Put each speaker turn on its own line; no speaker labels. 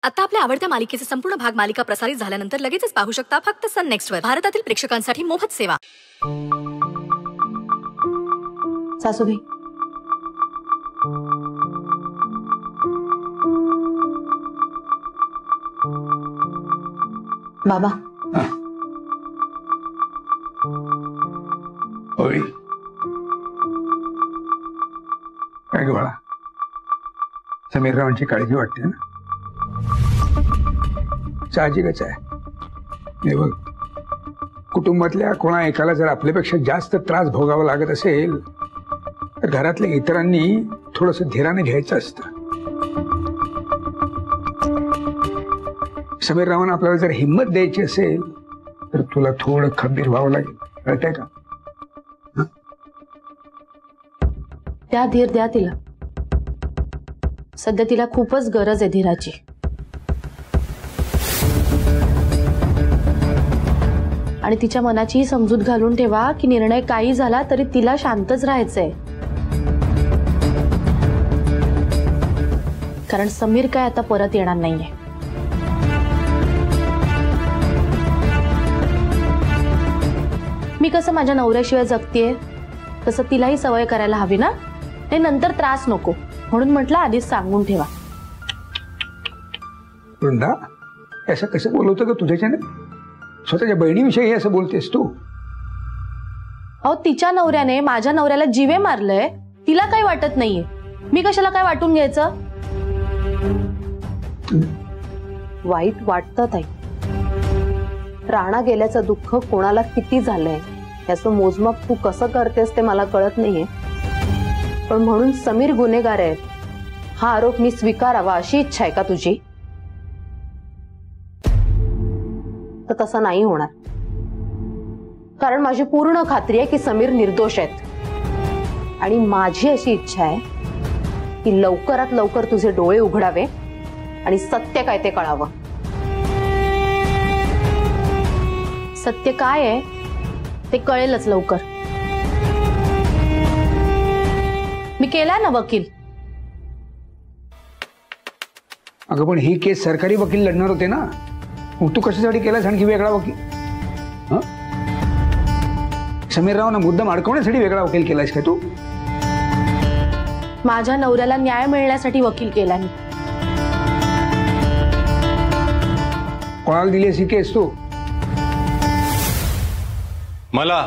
आता आपल्या आवडत्या मालिकेचे संपूर्ण भाग मालिका प्रसारित झाल्यानंतर लगेचच पाहू शकता फक्त सन नेक्स्ट वर। भारतातील प्रेक्षकांसाठी मोफत सेवा।
सासूबाई, बाबा,
होय काय ग बाळा, समीररावांची काळजी वाटते ना? साहजिकच आहे। हे बघ, कुटुंबातल्या कोणा एकाला जर आपल्यापेक्षा जास्त त्रास भोगावा लागत असेल तर घरातल्या इतरांनी थोडंसं धीराने घ्यायचं असतं। समीररावांना आपल्याला जर हिंमत द्यायची असेल तर तुला थोडं खंबीर व्हावं लागेल, कळतंय का?
त्या धीर द्या तिला। सध्या तिला खूपच गरज आहे धीराची। आणि तिच्या मनाची समजूत घालून ठेवा की निर्णय काही झाला तरी तिला शांतच राहायचंय, कारण समीर काय आता परत येणार नाहीये। मी कसं माझ्या नवऱ्याशिवाय जगतेय तसं तिलाही सवय करायला हवी ना, ते नंतर त्रास नको म्हणून म्हटलं आधीच सांगून ठेवा।
वृंदा, असं कसं बोलवतं ग तुझ्याच्याने? स्वतःच्या बहिणीविषयी असं बोलतेस तू?
अहो, तिच्या नवऱ्याने माझ्या नवऱ्याला जीवे मारलंय, तिला काही वाटत नाहीये, मी कशाला काय वाटून घ्यायचं? वाईट वाटतं ताई। राणा गेल्याचं दुःख कोणाला किती झालंय याचं मोजमाप तू कसं करतेस ते मला कळत नाहीये, पण म्हणून समीर गुन्हेगार आहे हा आरोप मी स्वीकारावा अशी इच्छा आहे का तुझी? तर तसं नाही होणार, कारण माझी पूर्ण खात्री आहे की समीर निर्दोष आहेत। आणि माझी अशी इच्छा आहे की लवकरात लवकर तुझे डोळे उघडावे आणि सत्य काय ते कळावं। सत्य काय आहे ते कळेलच लवकर। मी केला ना वकील।
अगं पण ही केस सरकारी वकील लढणार होते ना, मग तू कशासाठी केलास आणखी वेगळा वकील? समीररावांना मुद्दाम अडकवण्यासाठी वेगळा वकील केलास का तू?
माझ्या नवऱ्याला न्याय मिळण्यासाठी वकील केला मी।
कोणाला दिलीस ही केस तू?
मला